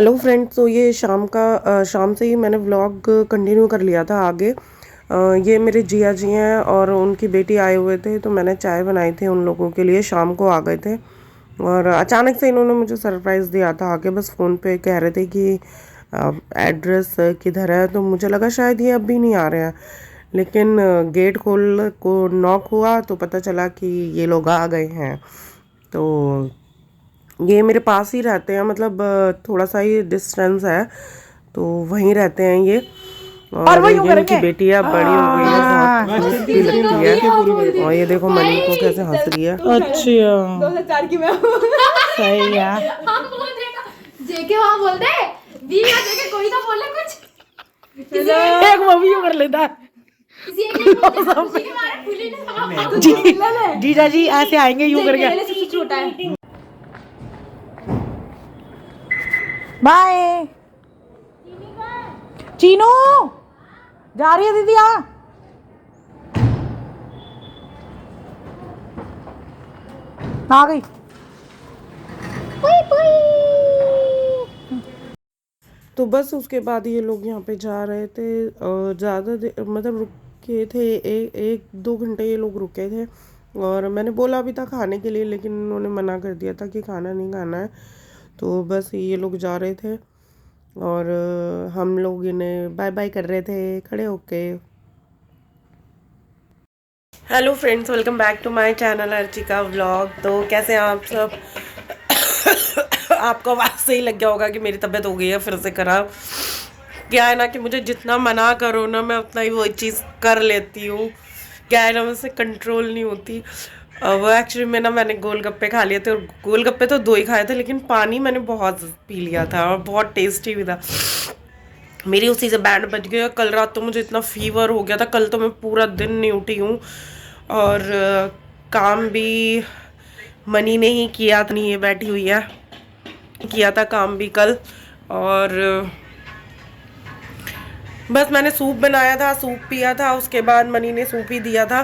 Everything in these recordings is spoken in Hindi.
हेलो फ्रेंड्स, तो ये शाम से ही मैंने व्लॉग कंटिन्यू कर लिया था आगे। ये मेरे जिया जी हैं और उनकी बेटी आए हुए थे, तो मैंने चाय बनाई थी उन लोगों के लिए। शाम को आ गए थे और अचानक से इन्होंने मुझे सरप्राइज़ दिया था आके। बस फ़ोन पे कह रहे थे कि एड्रेस किधर है, तो मुझे लगा शायद ये अभी नहीं आ रहे हैं। लेकिन गेट खोल को नॉक हुआ तो पता चला कि ये लोग आ गए हैं। तो ये मेरे पास ही रहते हैं, मतलब थोड़ा सा ही डिस्टेंस है, तो वहीं रहते हैं ये। और और वो यूं ये इनकी करेंगे। बेटी अब बड़ी हो गई है, बहुत क्यूट भी लगती है। और ये देखो मनी को कैसे हंस रही है। अच्छा 2004 की मैं सही है। जेके हाँ बोल दे दी या जेके कोई ना बोले कुछ एक वो भी यूं कर लेता है। किसी एक ने बोल दिया खुशी के मारे फूली ने जी जीजा जी ऐसे आएंगे यूं करके। जेके सबसे छोटा है। बाय चीनू, जा रही है दीदी। आ गई। तो बस उसके बाद ये लोग यहाँ पे जा रहे थे। ज़्यादा मतलब रुके थे, एक दो घंटे ये लोग रुके थे। और मैंने बोला भी था खाने के लिए, लेकिन उन्होंने मना कर दिया था कि खाना नहीं खाना है। तो बस ये लोग जा रहे थे और हम लोग इन्हें बाय बाय कर रहे थे खड़े होके। Hello friends, welcome back to my channel Archika vlog. तो कैसे हैं आप सब? आपको आवाज़ से ही लग गया होगा कि मेरी तबीयत हो गई है फिर से खराब। क्या है ना कि मुझे जितना मना करो ना, मैं उतना ही वो चीज़ कर लेती हूँ। क्या है ना, मुझसे कंट्रोल नहीं होती। वो एक्चुअली में ना मैंने गोलगप्पे खा लिए थे, और गोलगप्पे तो 2 ही खाए थे, लेकिन पानी मैंने बहुत पी लिया था और बहुत टेस्टी भी था। मेरी उसी से बैंड बज गया। कल रात तो मुझे इतना फीवर हो गया था, कल तो मैं पूरा दिन नहीं उठी हूँ। और काम भी मनी ने ही किया था, नहीं ये बैठी हुई है, किया था काम भी कल। और बस मैंने सूप बनाया था, सूप पिया था, उसके बाद मनी ने सूप ही दिया था।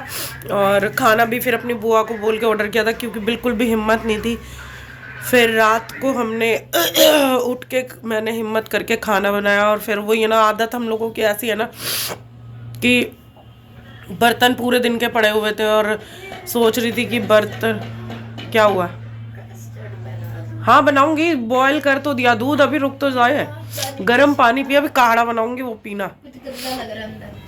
और खाना भी फिर अपनी बुआ को बोल के ऑर्डर किया था, क्योंकि बिल्कुल भी हिम्मत नहीं थी। फिर रात को हमने उठ के मैंने हिम्मत करके खाना बनाया। और फिर वो ये ना आदत हम लोगों की ऐसी है ना कि बर्तन पूरे दिन के पड़े हुए थे, और सोच रही थी कि बर्तन क्या हुआ। हाँ बनाऊंगी, बॉईल कर तो दिया दूध, अभी रुक तो जाए। गर्म पानी पिया, अभी काढ़ा बनाऊंगी, वो पीना।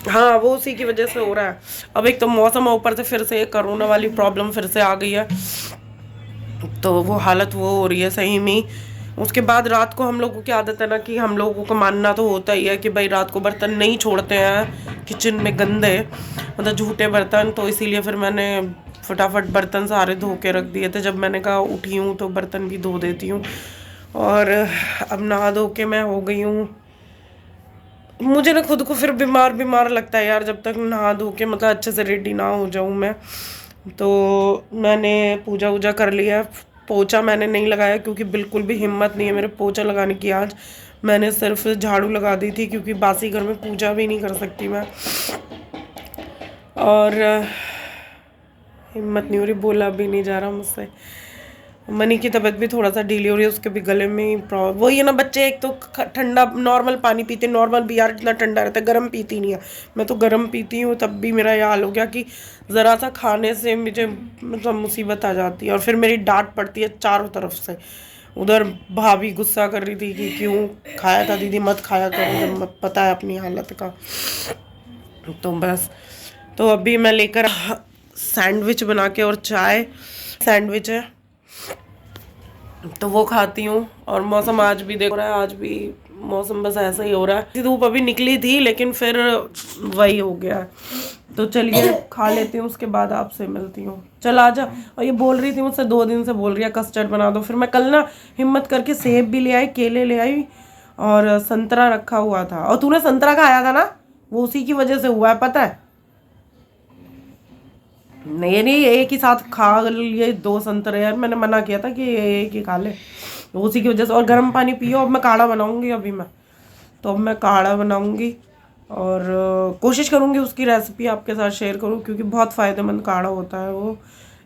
हाँ वो उसी की वजह से हो रहा है। अब एक तो मौसम है, ऊपर से फिर से एक कोरोना वाली प्रॉब्लम फिर से आ गई है, तो वो हालत वो हो रही है सही में। उसके बाद रात को हम लोगों की आदत है ना कि हम लोगों को मानना तो होता ही है कि भाई रात को बर्तन नहीं छोड़ते हैं किचन में गंदे, मतलब झूठे बर्तन। तो इसीलिए फिर मैंने फटाफट बर्तन सारे धो के रख दिए थे। जब मैंने कहा उठी हूँ तो बर्तन भी धो देती हूँ। और अब नहा धो के मैं हो गई हूँ। मुझे ना खुद को फिर बीमार बीमार लगता है यार, जब तक नहा धो के मतलब अच्छे से रेडी ना हो जाऊँ मैं। तो मैंने पूजा वूजा कर लिया। पोछा मैंने नहीं लगाया, क्योंकि बिल्कुल भी हिम्मत नहीं है मेरे पोछा लगाने की। आज मैंने सिर्फ झाड़ू लगा दी थी, क्योंकि बासी घर में पूजा भी नहीं कर सकती मैं। और हिम्मत नहीं हो रही, बोला भी नहीं जा रहा मुझसे। मनी की तबीयत भी थोड़ा सा ढीली हो रही है, उसके भी गले में प्रॉब्लम। वही है ना, बच्चे एक तो ठंडा नॉर्मल पानी पीते, नॉर्मल भी यार इतना ठंडा रहता है, गर्म पीती नहीं है। मैं तो गर्म पीती हूँ, तब भी मेरा ये हाल हो गया कि ज़रा सा खाने से मुझे मतलब मुसीबत आ जाती है। और फिर मेरी डांट पड़ती है चारों तरफ से। उधर भाभी गुस्सा कर रही थी कि क्यों खाया था दीदी, मत खाया करो जब पता है अपनी हालत का। तो बस, तो अभी मैं लेकर सैंडविच बना के, और चाय सैंडविच है तो वो खाती हूँ। और मौसम आज भी देख रहा है, आज भी मौसम बस ऐसा ही हो रहा है। धूप अभी निकली थी, लेकिन फिर वही हो गया है। तो चलिए खा लेती हूँ, उसके बाद आपसे मिलती हूँ। चल आजा। और ये बोल रही थी मुझसे, 2 दिन से बोल रही है कस्टर्ड बना दो। फिर मैं कल ना हिम्मत करके सेब भी ले आई, केले ले आई, और संतरा रखा हुआ था। और तूने संतरा खाया था ना, वो उसी की वजह से हुआ है, पता है। नहीं नहीं, एक ही साथ खा लिए 2 संतरे यार, मैंने मना किया था कि एक ही खा ले, उसी की वजह से। और गर्म पानी पियो। अब मैं काढ़ा बनाऊंगी अभी मैं, तो अब मैं काढ़ा बनाऊंगी। और कोशिश करूंगी उसकी रेसिपी आपके साथ शेयर करूं, क्योंकि बहुत फ़ायदेमंद काढ़ा होता है वो,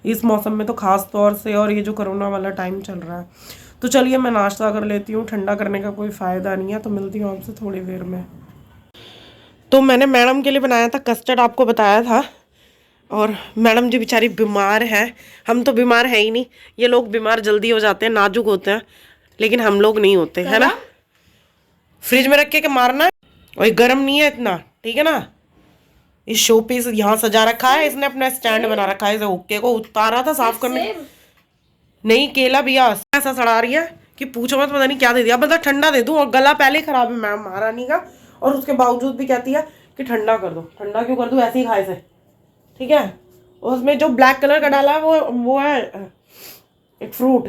इस मौसम में तो ख़ास तौर से, और ये जो कोरोना वाला टाइम चल रहा है। तो चलिए मैं नाश्ता कर लेती हूँ, ठंडा करने का कोई फ़ायदा नहीं है। तो मिलती हूँ आपसे थोड़ी देर में। तो मैंने मैडम के लिए बनाया था कस्टर्ड, आपको बताया था। और मैडम जी बेचारी बीमार है, हम तो बीमार है ही नहीं। ये लोग बीमार जल्दी हो जाते हैं, नाजुक होते हैं, लेकिन हम लोग नहीं होते, है ना। फ्रिज में रख के मारना है, और गर्म नहीं है इतना, ठीक है ना। इस शो पीस यहाँ सजा रखा है इसने, अपना स्टैंड बना रखा है। इसे हुक्के को उतारा था साफ करने, नहीं केला भी ऐसा सड़ा रही है कि पूछो मत, पता नहीं क्या दे दिया। मतलब ठंडा दे दूं, और गला पहले ही खराब है मैम महारानी का, और उसके बावजूद भी कहती है कि ठंडा कर दो। ठंडा क्यों कर दूं, ऐसे ही खाए से, ठीक है। उसमें जो ब्लैक कलर का डाला है वो है एक फ्रूट।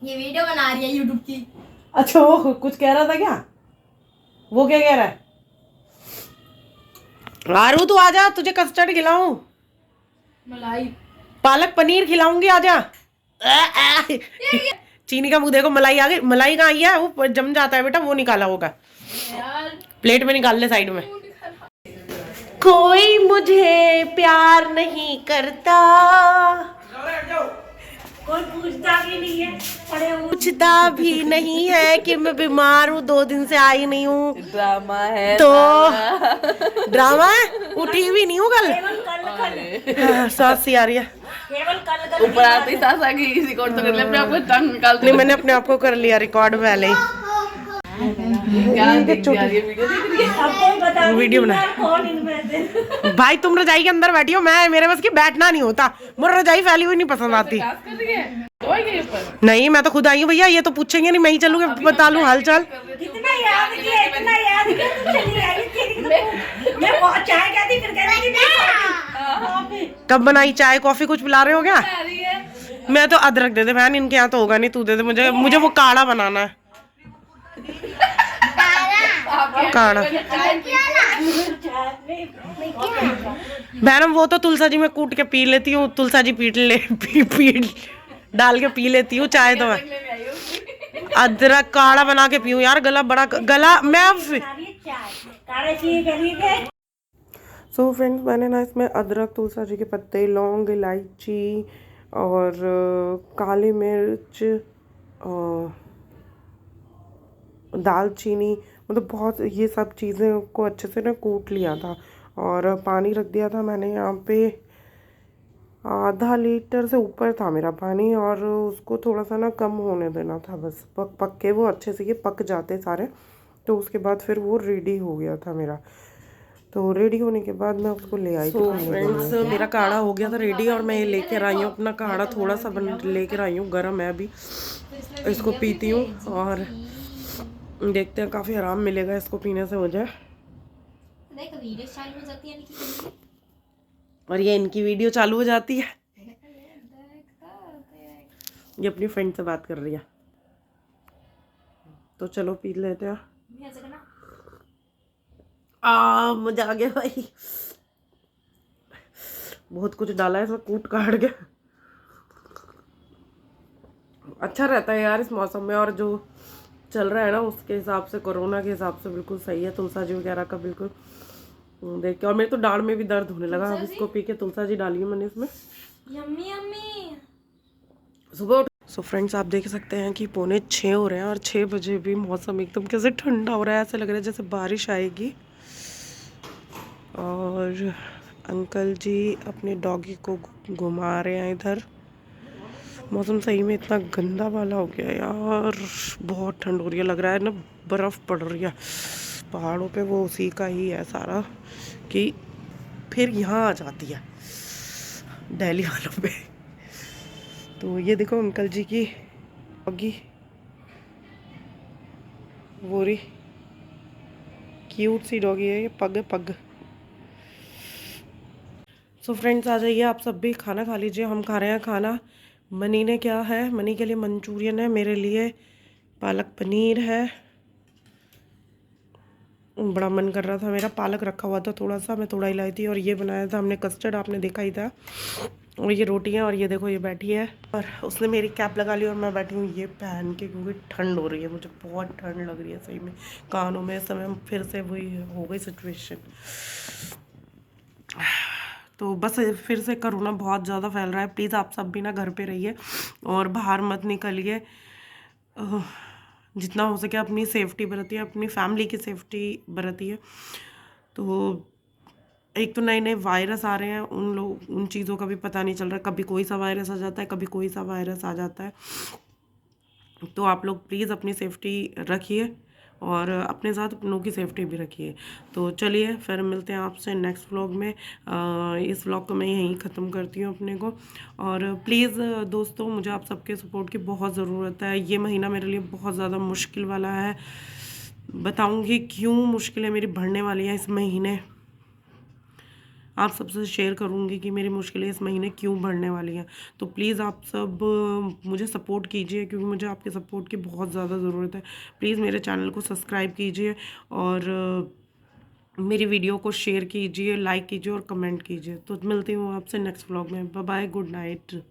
ये वीडियो बना रही है यूट्यूब की। अच्छा, वो कुछ कह रहा था क्या, वो क्या कह रहा है। आरू तू आजा, तुझे कस्टर्ड खिलाऊं, मलाई पालक पनीर खिलाऊंगी, आजा। चीनी का मुंह देखो, मलाई आ गई। मलाई कहाँ आई है, वो जम जाता है बेटा, वो निकाला होगा। प्लेट में निकाल ले साइड में। कोई मुझे प्यार नहीं करता, कोई पूछता भी नहीं है, पूछता भी नहीं है कि मैं बीमार हूँ, 2 दिन से आई नहीं हूँ। ड्रामा है तो ड्रामा है, उठी भी नहीं हूँ कल। सांस सी आ रही है, ऊपर आते ही सांस आ गई। रिकॉर्ड तो कर ले अपने आप को, टंग निकाल नहीं मैंने अपने आप को कर लिया रिकॉर्ड पहले ही। वीडियो बना भाई, तुम रजाई के अंदर बैठी हो, मैं मेरे बस की बैठना नहीं होता, मुझे रजाई फैली हुई नहीं पसंद आती। नहीं मैं तो खुद आई हूँ भैया, ये तो पूछेंगे नहीं, मैं ही चलूंगी, बता लूँ हाल चाल। इतना याद किया, इतना याद किया, तू चली आई थी। मैं बहुत चाय कहती, फिर कह रही थी कब बनाई चाय कॉफी, कुछ पिला रहे हो क्या। मैं तो अदरक दे दे बहन, इनके यहाँ तो होगा नहीं, तू दे दे मुझे वो काढ़ा बनाना है, काढ़ा। बहन वो तो तुलसा जी में कूट के पी लेती हूँ, तुलसा जी पीट डाल के पी लेती हूँ चाय। तो मैं अदरक काढ़ा बना के पीऊँ यार, गला मैं अब। सो फ्रेंड्स, मैंने ना इसमें अदरक, तुलसा जी के पत्ते, लौंग, इलायची और काली मिर्च, दालचीनी, मतलब बहुत ये सब चीज़ें को अच्छे से ना कूट लिया था। और पानी रख दिया था मैंने यहाँ पे, आधा लीटर से ऊपर था मेरा पानी, और उसको थोड़ा सा ना कम होने देना था बस। पक के वो अच्छे से ये पक जाते सारे, तो उसके बाद फिर वो रेडी हो गया था मेरा। तो रेडी होने के बाद मैं उसको ले आई थी। फ्रेंड्स, मेरा काढ़ा हो गया था रेडी, और मैं ये लेकर आई हूँ अपना काढ़ा, थोड़ा सा लेकर आई हूँ, गर्म है अभी। इसको पीती हूँ और देखते हैं, काफ़ी आराम मिलेगा इसको पीने से मुझे। और ये इनकी वीडियो चालू हो जाती है, ये अपनी फ्रेंड से बात कर रही है। तो चलो पी लेते हैं। मजा आ गया भाई, बहुत कुछ डाला है इसमें कूट काट के। अच्छा रहता है यार इस मौसम में, और जो चल रहा है ना उसके हिसाब से, कोरोना के हिसाब से बिल्कुल सही है। तुलसा जी वगैरह का बिल्कुल देख के, और मेरे तो दाढ़ में भी दर्द होने लगा अब इसको पी के। तुलसा जी डाली है मैंने इसमें। Yummy yummy. सुबह उठ। सो फ्रेंड्स, आप देख सकते हैं कि 5:45 हो रहे हैं, और 6 बजे भी मौसम एकदम कैसे ठंडा हो रहा है, ऐसा लग रहा है जैसे बारिश आएगी। और अंकल जी अपने डॉगी को घुमा रहे हैं इधर। मौसम सही में इतना गंदा वाला हो गया यार, बहुत ठंड हो रही है, लग रहा है ना बर्फ़ पड़ रही है पहाड़ों पे, वो उसी का ही है सारा, कि फिर यहाँ आ जाती है दिल्ली वालों पे। तो ये देखो अंकल जी की डॉगी, वो रही क्यूट सी डॉगी है ये, पग। सो फ्रेंड्स, आ जाइए आप सब भी, खाना खा लीजिए। हम खा रहे हैं खाना। मनी ने क्या है, मनी के लिए मंचूरियन है, मेरे लिए पालक पनीर है। बड़ा मन कर रहा था मेरा, पालक रखा हुआ था थोड़ा सा, मैं थोड़ा ही लाई थी। और ये बनाया था हमने कस्टर्ड, आपने देखा ही था। और ये रोटियां, और ये देखो ये बैठी है, और उसने मेरी कैप लगा ली, और मैं बैठी हूँ ये पहन के, क्योंकि ठंड हो रही है, मुझे बहुत ठंड लग रही है सही में। कानों में इस समय फिर से वही हो गई सिचुएशन। तो बस फिर से कोरोना बहुत ज़्यादा फैल रहा है। प्लीज़ आप सब भी ना घर पे रहिए और बाहर मत निकलिए। जितना हो सके अपनी सेफ्टी बरतिए, अपनी फैमिली की सेफ्टी बरतिए। तो एक तो नए नए वायरस आ रहे हैं, उन चीज़ों का भी पता नहीं चल रहा, कभी कोई सा वायरस आ जाता है, कभी कोई सा वायरस आ जाता है। तो आप लोग प्लीज़ अपनी सेफ्टी रखिए और अपने साथ अपनों की सेफ्टी भी रखिए। तो चलिए फिर मिलते हैं आपसे नेक्स्ट व्लॉग में। इस व्लॉग को मैं यहीं ख़त्म करती हूँ अपने को। और प्लीज़ दोस्तों, मुझे आप सबके सपोर्ट की बहुत ज़रूरत है। ये महीना मेरे लिए बहुत ज़्यादा मुश्किल वाला है, बताऊँगी क्यों मुश्किलें मेरी बढ़ने वाली हैं इस महीने। आप सबसे शेयर करूँगी कि मेरी मुश्किलें इस महीने क्यों बढ़ने वाली हैं। तो प्लीज़ आप सब मुझे सपोर्ट कीजिए, क्योंकि मुझे आपके सपोर्ट की बहुत ज़्यादा ज़रूरत है। प्लीज़ मेरे चैनल को सब्सक्राइब कीजिए और मेरी वीडियो को शेयर कीजिए, लाइक कीजिए और कमेंट कीजिए। तो मिलती हूँ आपसे नेक्स्ट व्लॉग में। Bye bye, good night.